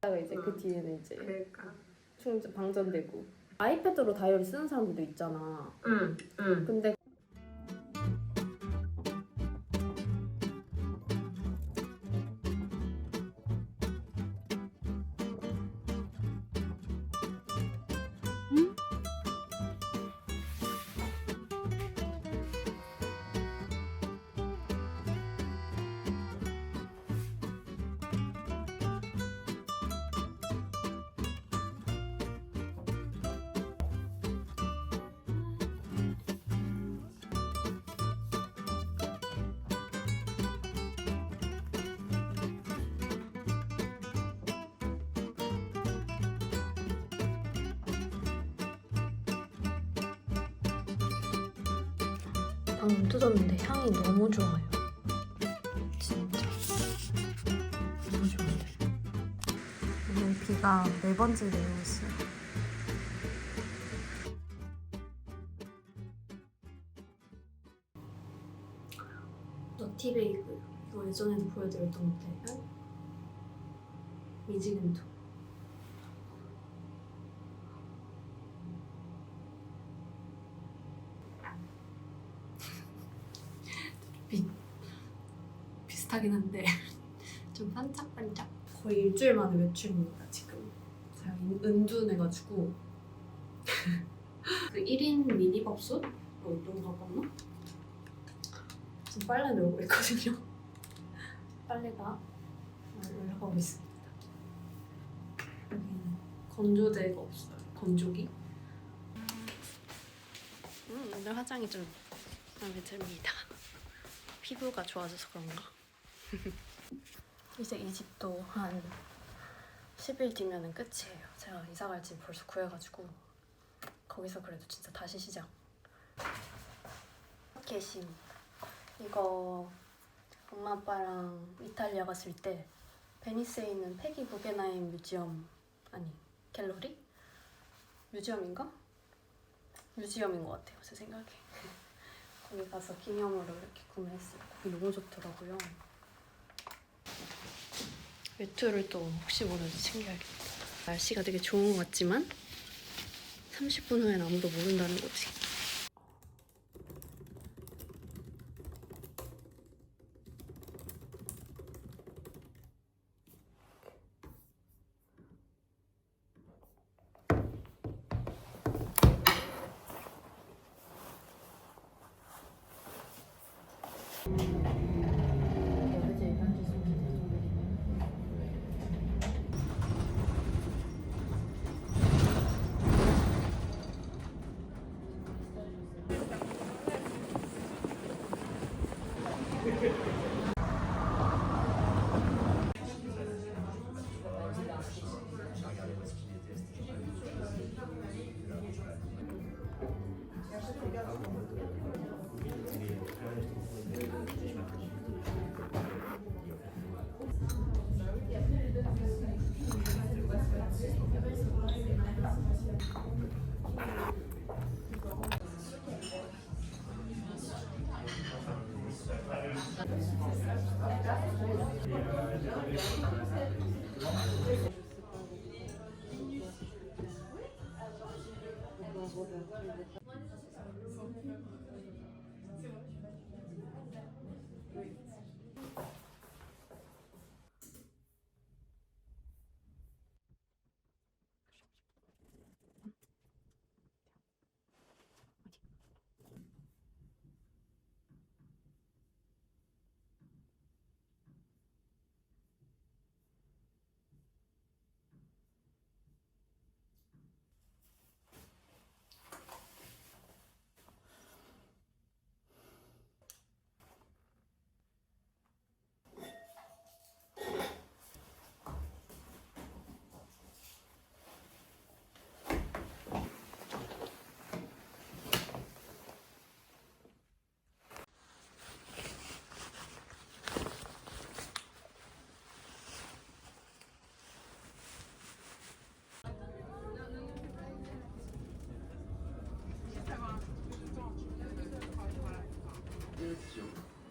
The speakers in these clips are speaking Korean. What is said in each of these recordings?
이제 그 뒤에는 이제 그러니까. 충전 방전되고 아이패드로 다이어리 쓰는 사람들도 있잖아. 응. 근데 방금 뜯었는데 향이 너무 좋아요. 진짜 너무 좋은데. 오늘 비가 4번째 내리고 있어요. 너티베이글 이거 예전에도 보여드렸던 건데 미지근도 비슷하긴 한데 좀 반짝반짝. 거의 일주일 만에 외출입니다 지금. 제가 은둔해가지고 그 1인 미니밥솥? 어떤 가봤나? 지금 빨래 널고 있거든요. 빨래가 올라가고 있습니다. 여기는 건조대가 없어요. 건조기. 오늘 화장이 좀 마음에 듭니다. 피부가 좋아져서 그런가? 이제 이 집도 한 10일 뒤면은 끝이에요. 제가 이사 갈 집 벌써 구해가지고 거기서 그래도 진짜 다시 시작. 게심. 이거 엄마 아빠랑 이탈리아 갔을 때 베니스에 있는 페기 구겐하임 뮤지엄 아니 갤러리? 뮤지엄인가? 뮤지엄인 것 같아요 제 생각에. 거기 가서 기념으로 이렇게 구매했어요. 거기 너무 좋더라고요. 외투를 또 혹시 모르지 챙겨야겠다. 날씨가 되게 좋은 것 같지만 30분 후엔 아무도 모른다는 거지.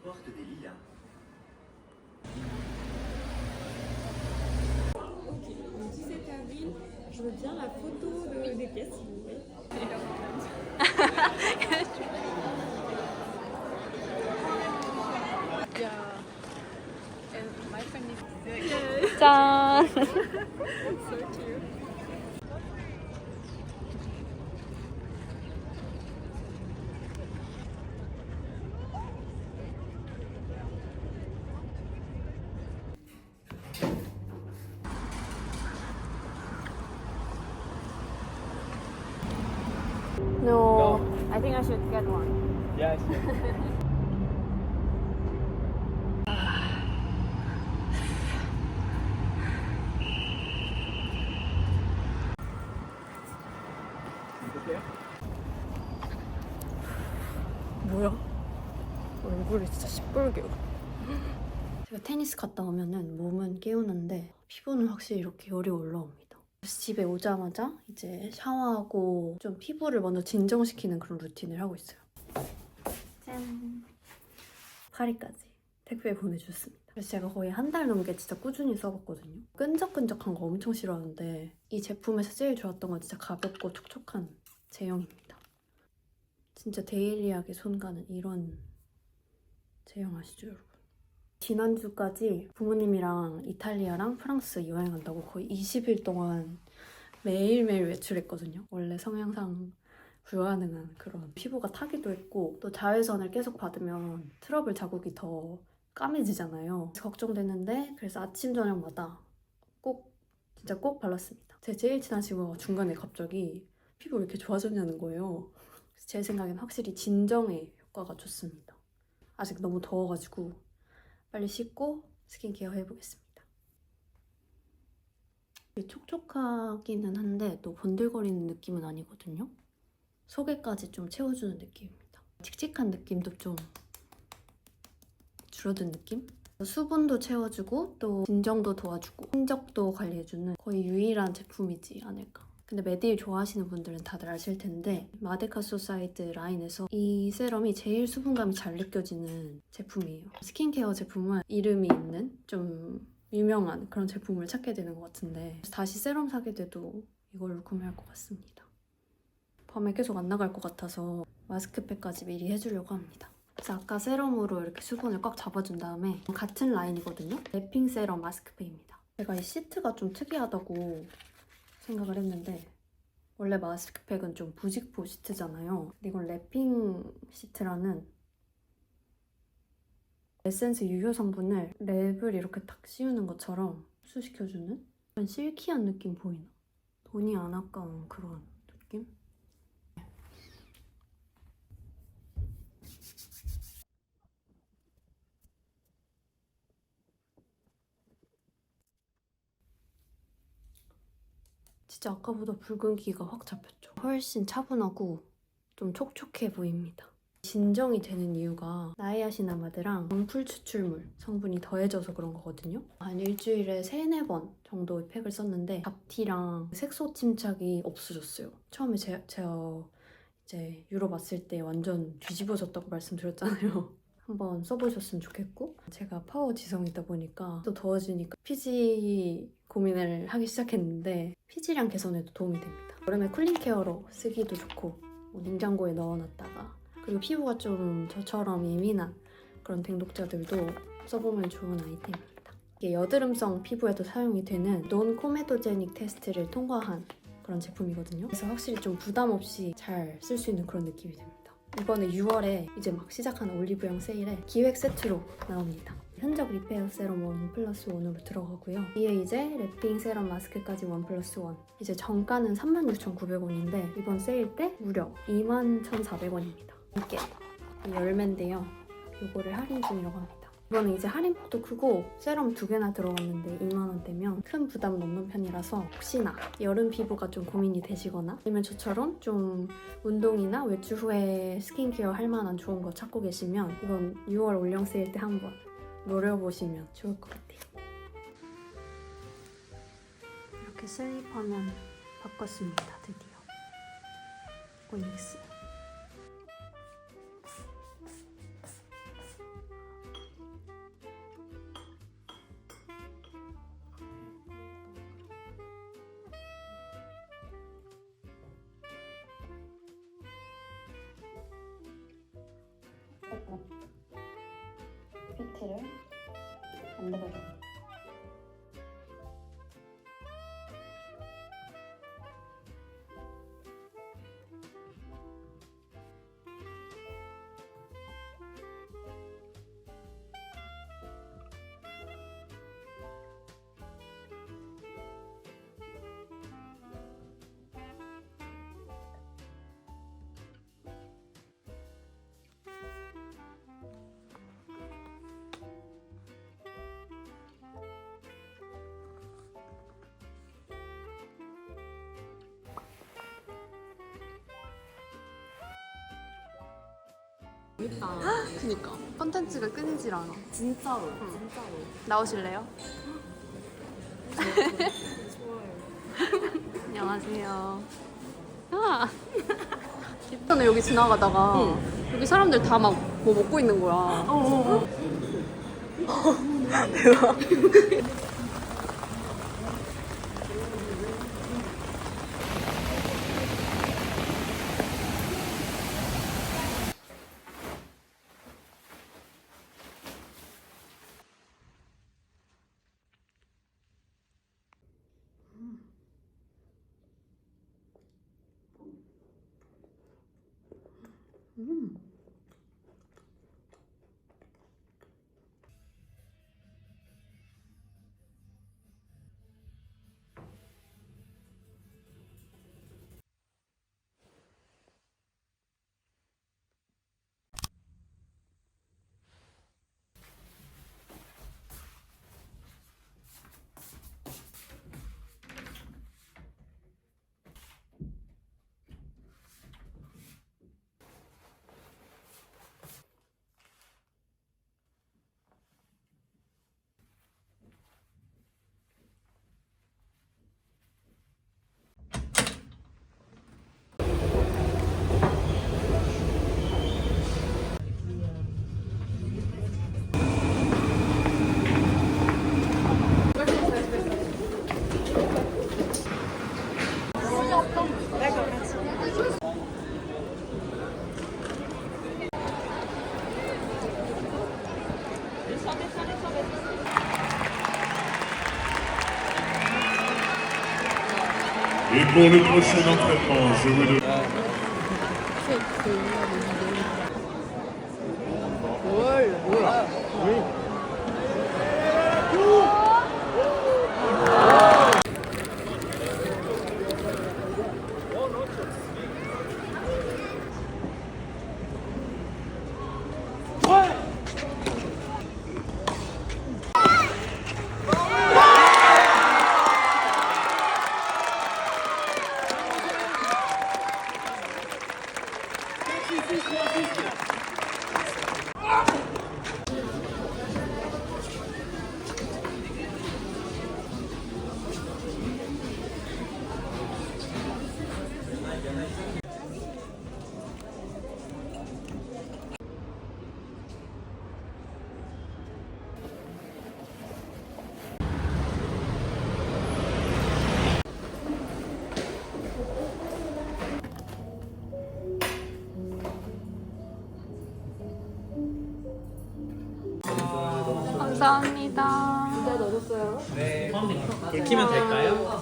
Porte des Lilas. Je veux bien la photo des pièces, s'il vous plaît. 짠. No, I think I should get one. Yes. 뭐야? 얼굴이 진짜 시뻘개요. 제가 테니스 갔다 오면은 몸은 깨우는데 피부는 확실히 이렇게 열이 올라옵니다. 그래서 집에 오자마자 이제 샤워하고 좀 피부를 먼저 진정시키는 그런 루틴을 하고 있어요. 짠! 파리까지 택배 보내주셨습니다. 그래서 제가 거의 한 달 넘게 진짜 꾸준히 써봤거든요. 끈적끈적한 거 엄청 싫어하는데 이 제품에서 제일 좋았던 건 진짜 가볍고 촉촉한 제형입니다. 진짜 데일리하게 손 가는 이런 제형 아시죠, 여러분? 지난주까지 부모님이랑 이탈리아랑 프랑스 여행 간다고 거의 20일 동안 매일매일 외출했거든요. 원래 성향상 불가능한 그런 피부가 타기도 했고 또 자외선을 계속 받으면 트러블 자국이 더 까매지잖아요. 그래서 걱정됐는데 그래서 아침 저녁마다 진짜 꼭 발랐습니다. 제 제일 친한 친구가 중간에 갑자기 피부 왜 이렇게 좋아졌냐는 거예요. 그래서 제 생각엔 확실히 진정에 효과가 좋습니다. 아직 너무 더워가지고 빨리 씻고 스킨케어 해보겠습니다. 촉촉하기는 한데 또 번들거리는 느낌은 아니거든요. 속에까지 좀 채워주는 느낌입니다. 칙칙한 느낌도 좀 줄어든 느낌? 수분도 채워주고 또 진정도 도와주고 흔적도 관리해주는 거의 유일한 제품이지 않을까. 근데 메디를 좋아하시는 분들은 다들 아실 텐데 마데카 소사이드 라인에서 이 세럼이 제일 수분감이 잘 느껴지는 제품이에요. 스킨케어 제품은 이름이 있는 좀 유명한 그런 제품을 찾게 되는 것 같은데 다시 세럼 사게 돼도 이걸로 구매할 것 같습니다. 밤에 계속 안 나갈 것 같아서 마스크팩까지 미리 해주려고 합니다. 그래서 아까 세럼으로 이렇게 수분을 꽉 잡아준 다음에 같은 라인이거든요. 랩핑 세럼 마스크팩입니다. 제가 이 시트가 좀 특이하다고 생각을 했는데 원래 마스크팩은 좀 부직포 시트잖아요. 근데 이건 랩핑 시트라는 에센스 유효 성분을 랩을 이렇게 탁 씌우는 것처럼 흡수시켜주는 약간 실키한 느낌 보이나? 돈이 안 아까운 그런 느낌? 진짜 아까보다 붉은기가 확 잡혔죠. 훨씬 차분하고 좀 촉촉해 보입니다. 진정이 되는 이유가 나이아신아마드랑 원풀 추출물 성분이 더해져서 그런 거거든요. 한 일주일에 3-4번 정도의 팩을 썼는데 잡티랑 색소 침착이 없어졌어요. 처음에 제가 이제 유럽 왔을 때 완전 뒤집어졌다고 말씀드렸잖아요. 한번 써보셨으면 좋겠고 제가 파워 지성이다 보니까 또 더워지니까 피지 고민을 하기 시작했는데 피지량 개선에도 도움이 됩니다. 여름에 쿨링 케어로 쓰기도 좋고 냉장고에 넣어놨다가 그리고 피부가 좀 저처럼 예민한 그런 댕독자들도 써보면 좋은 아이템입니다. 이게 여드름성 피부에도 사용이 되는 논 코메도제닉 테스트를 통과한 그런 제품이거든요. 그래서 확실히 좀 부담 없이 잘 쓸 수 있는 그런 느낌이 됩니다. 이번에 6월에 이제 막 시작하는 올리브영 세일에 기획 세트로 나옵니다. 흔적 리페어 세럼 1+1으로 들어가고요. 뒤에 이제 랩핑 세럼 마스크까지 1+1. 이제 정가는 36,900원인데 이번 세일 때 무려 21,400원입니다. 이게 열매인데요. 이거를 할인 중이라고 합니다. 이거는 이제 할인폭도 크고 세럼 2개나 들어갔는데 2만원대면 큰 부담은 없는 편이라서 혹시나 여름 피부가 좀 고민이 되시거나 아니면 저처럼 좀 운동이나 외출 후에 스킨케어 할 만한 좋은 거 찾고 계시면 이건 6월 올영 세일 때 한번 노려보시면 좋을 것 같아요. 이렇게 슬립하면 바꿨습니다. 드디어 오닉스. PPT를 만들어줍니다. 그니까 컨텐츠가 끊이질 않아. 진짜로 진짜로. 나오실래요? 좋아요. 안녕하세요. 저는 여기 지나가다가 여기 사람들 다 막 뭐 먹고 있는 거야. 대박. Et pour le prochain entraînement, je vous demande... 감사합니다. 진짜 넣었어요? 네. 긁히면 될까요?